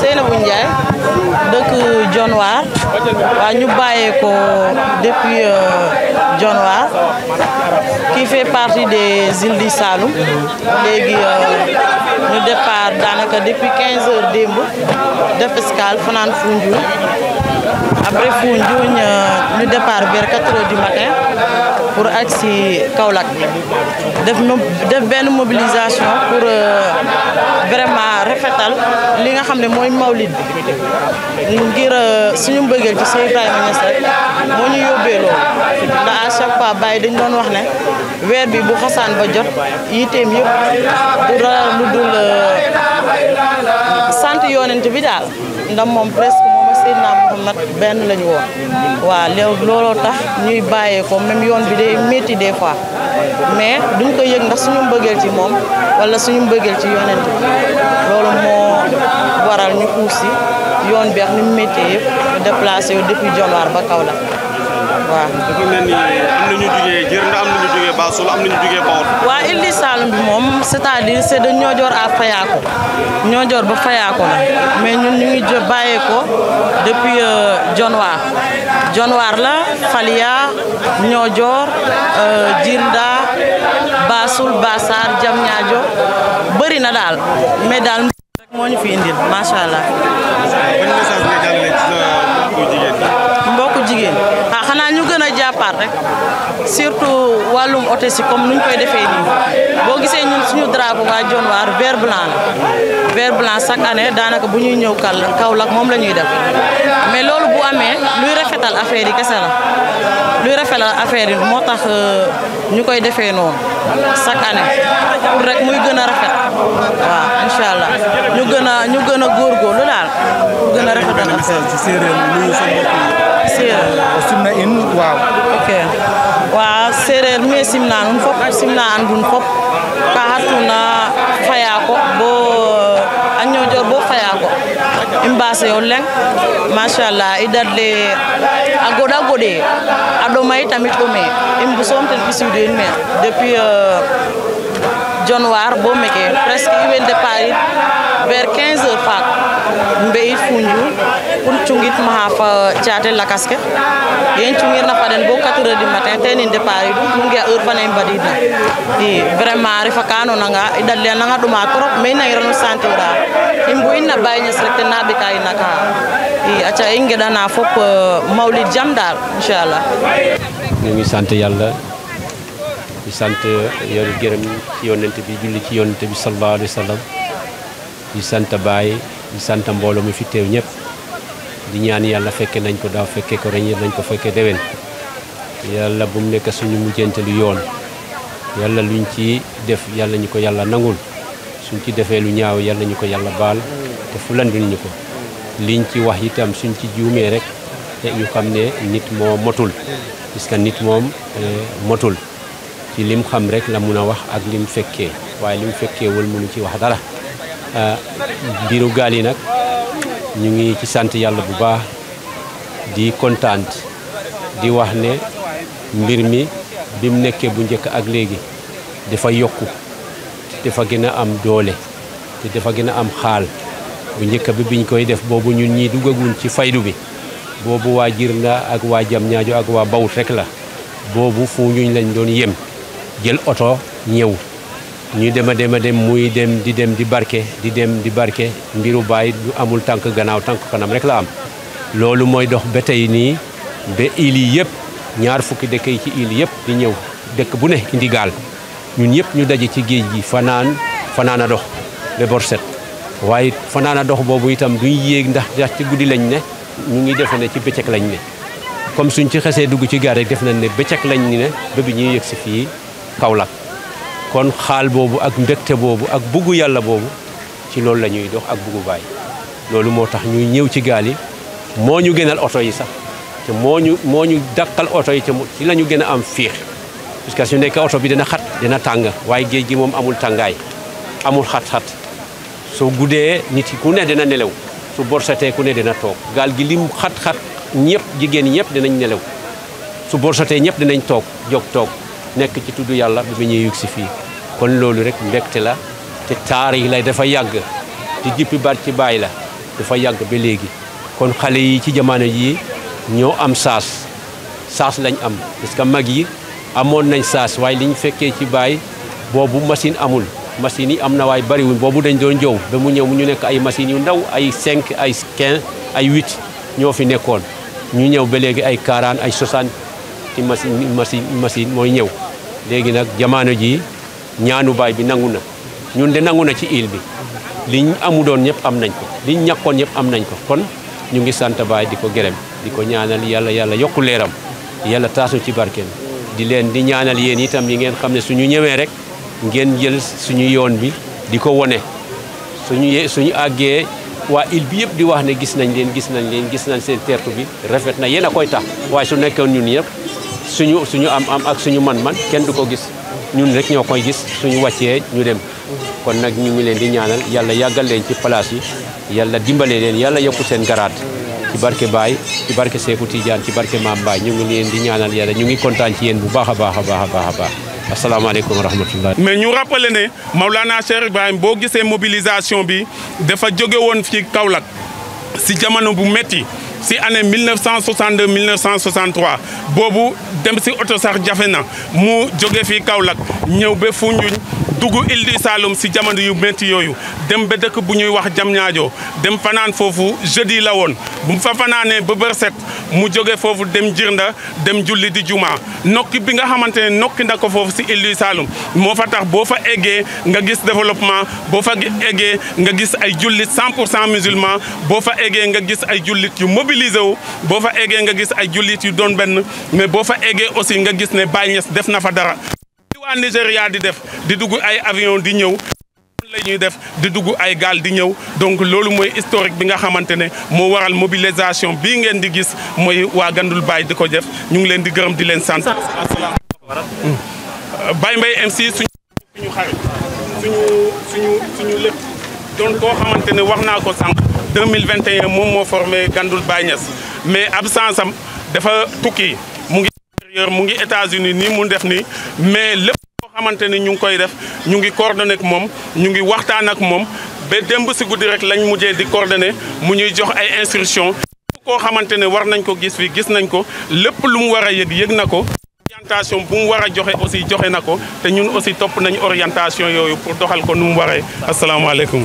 Seynabou Ndiaye dëkk Dionewar waa ñu bàyyee ko depuis Dionewar qui fait partie des îles du Saloum léegi ñu départ daanaka depuis 15 heures démb def escale fanaan Foundiougne après Foundiougne ñu départ vers 4 heures du matin pour agsi si Kaolack def benn mobilisation pour vraiment rafetal li nga xam ne mooy mawlid bi ngir suñu mbëggeel ci Cheikh Ibrahima Niass rek moo ñu yóbbee loolu ndax à chaque fois Baye dañ doon wax ne weer bi bu xasaan ba jot yiteem yëpp du dara lu dul sant yonent bi daal ndax moom presque moom ak Seydina Muhammad benn lañu woon waaw looloo tax ñuy bàyyee ko même yoon bi day métti des fois mais duñ ko yëg ndax suñu mbëggeel ci moom wala suñu mbëggeel ci yonent bi loolu moo waral ñu xuusi yoon bi ak ni mu métti yëpp déplacé wu depuis Dionewar ba Kaolack waaw. dafa mel ni am na ñu jugee Jër Nda am na ñu jugee Bassoul am na ñu jugee Bawol. waa Île du Saloum bi moom c'est-à-dire c'est de Niodior à Fayako Niodior ba Fayako la mais ñun ñu ngi bàyyee ko depuis Dionewar la Falia Niodior Jër Nda Bassoul Bassar Diamniadio bëri na daal mais daal rek moo ñu fi indil macha allah. ban message nga jàllale ci sa mbokku jigéen xanaa ñu gën a jàppaat rek surtout wàllum hôtesse si comme nuñ koy defee nii boo gisee ñun suñu drapeau waa Dionewar vert blanc la vert blanc chaque année daanaka bu ñuy ñëw Kaolack moom la ñuy def mais loolu bu amee luy rafetal affaire yi kese la luy rafetal affaire yi moo tax ñu koy defee noonu chaque année pour rek muy gën a rafet waaw incha allah ñu gën a góorgóorlu daal pour gën a rafetal affaire ci séeréer nuyu sa mbokk yi. séeréer simna in waaw. ok waaw séeréer mi simna nun fop simna andun fop ka hatuna Fayako bo a Niodior bo Fayako i mbase yo leng machallah i dadle a goɗa goɗe a ɗomay tamit ɗome i mbusoom ten ɓisuude in me depuis Dionewar bo meke presque i way départ vers 15 heures faak mbe'it Foundiougne pour cungit maxa fa caate lakas ke yen cungirna fa den bo 4 heures du matin ten i départ idu nu nge heure fane i mbadidna i vraiment refa ka andoona nga i dadle a nanga ɗoma trop mais i nangirano sentir a i mbu'in na Baye Niass rek ten na ɓeka ina ka i aca i ngeɗana fop mawlid jam daal inchallah ñu ngi sant yàlla di sant yoru gërëm ci yonent bi julli ci yonent bi sallallahu alayhi wa sallam di sant Baye di sant mbooloo mi fi teew ñëpp di ñaan yàlla fekke nañ ko daaw fekke ko ren nañ ko fekke déwén yàlla bu mu nekk suñu mujjanteelu yoon yàlla luñ ci def yàlla ñu ko yàlla nangul suñ ci defee lu ñaaw yàlla ñu ko yàlla baal te fulandil ñu ko liñ ci wax itam suñ ci juumee rek te ñu xam ne nit moo motul puisque nit moom motul ci lim xam rek la mun a wax ak lim fekkee waaye lim fekkee wal mënu ci wax dara mbiru gaal yi nag ñu ngi ci sant yàlla bu baax di kontaan di wax ne mbir mi bi mu nekkee bu njëkk ak léegi dafa yokku dafa gën a am doole te dafa gën a am xaal bu njëkk bi biñ koy def boobu ñun ñii duggaguñ ci faydu bi boobu waa Jër Nda ak waa Diamniadio ak waa Bawut rek la boobu Foundiougne lañ doon yem jël oto ñëw ñu dem a dem muy dem di barke mbiru Baay du amul tànk gannaaw tànk kanam rek la am loolu mooy dox ba tey nii ba île yi yëpp ñaar fukki dëkk yi ci île yëpp di ñëw dëkk bu ne indi gaal ñun ñëpp ñu daje ci géej gi fanaan a dox ba bor set waaye fanaan a dox boobu itam duñ yéeg ndax ci guddi lañ ne ñu ngi defe ne ci bëccëg lañ ne comme suñ ci xesee dugg ci gaal rek def nañ ne bëccëg lañ ne ba bi ñuy yëg si fii Kaolack kon xaal boobu ak mbégte boobu ak buggu yàlla boobu ci loolu la ñuy dox ak buggu Baay loolu moo tax ñuy ñëw ci gaal yi moo ñu gënal oto yi sax te moo ñu dakkal oto yi te ci la ñu gën a am fiix parce que su nekkee oto bi dina xat dina tàng waaye géej gi moom amul tàngaay amul xat-xat soo guddee nit yi ku ne dina nelaw su borsatee ku ne dina toog gaal gi lim xat-xat ñëpp jigéen ñëpp dinañ nelaw su borsatee ñëpp dinañ toog jóg toog nekk ci tudd yàlla bi ñuy yugg si fii kon loolu rek mbégte la te taar yi lay dafa yàgg di jippi baat ci Baay la dafa yàgg ba léegi kon xale yi ci jamono yi ñoo am saas lañ am parce que mag yi amoon nañ saas waaye liñ fekkee ci baay boobu machine amul machine yi am na waaye bariwuñ boobu dañ doon jow ba mu ñëw mu ñu nekk ay machines yu ndaw ay 5 ay 15 ay 8 ñoo fi nekkoon ñu ñëw ba léegi ay 40 ay 60 ci machine mooy ñëw léegi nag jamono ji ñaanu baay bi nangu na ñun de nangu na ci île bi liñ amu doon ñëpp am nañ ko liñ ñàkkoon ñëpp am nañ ko kon ñu ngi sant baay di ko gërëm di ko ñaanal yàlla yokku leeram yàlla taasu ci barkeem di leen di ñaanal yéen itam yi ngeen xam ne suñu ñëwee rek ngeen jël suñu yoon bi di ko wone suñu àggee waa île bi yëpp di wax ne gis nañ seen teertu bi rafet na yéen a koy tax waaye su nekkoon ñun yëpp suñu am ak suñu man-man kenn du ko gis ñun rek ñoo koy gis suñu wàccee ñu dem kon nag ñu ngi leen di ñaanal yàlla yàggal leen ci place yi yàlla dimbale leen yàlla yokku seen garaat ci barke Baye ci barke Seeku Tijaan ci barke Maam Baye ñu ngi leen di ñaanal yàlla ñu ngi kontaan ci yéen bu baax a baax asalaamaaleykum wa rahmatullah. mais ñu rappelé ne Maulana Cheikh Ibrahim boo gisee mobilisation bi dafa jóge woon fi Kaolack si jamono bu métti si année 1962 1963 boobu dem si oto sax jafe na mu jóge fii Kaolack ñëw ba Foundiougne dugg Île du Saloum si jamono yu métti yooyu dem ba dëkk bu ñuy wax Diamniadio dem fanaan foofu jeudi la woon bu mu fa fanaanee ba bër set mu jóge foofu dem Jirnda dem julli di juma nokki bi nga xamante ne nokki na ko foofu si Île du Saloum moo fa tax boo fa eggee nga gis développement boo fa eggee nga gis ay jullit 100% musulman boo fa eggee nga gis ay jullit yu mobilisé wu boo fa eggee nga gis ay jullit yu doon benn mais boo fa eggee aussi nga gis ne Baye Niass def na fa dara waa Nigéria di def di dugg ay avion di ñëw la ñuy def di dugg ay gaal di ñëw donc loolu mooy historique bi nga xamante ne moo waral mobilisation bii ngeen di gis mooy waa Gandoul Baye di ko def ñu ngi leen di gërëm di leen sant. asalaamaaleykum. Baye Mbaye MC suñu xarit suñu lépp doon koo xamante ne wax naa ko sànq 2021 moom moo formé Gandoul Baye Niass mais absence am dafa tukki mu ngi États-Unis nii mu def nii mais lépp loo xamante ni ñu ngi koy def ñu ngi coordonné ak moom ñu ngi waxtaan ak moom ba démb si guddi rek lañ mujjee di coordonné mu ñuy jox ay instructions koo xamante ne war nañ ko gis fi gis nañ ko lépp lu mu war a yëg na ko orientation bu mu war a joxe aussi joxe na ko te ñun aussi topp nañ orientation yooyu pour doxal ko nu mu waree asalaamaaleykum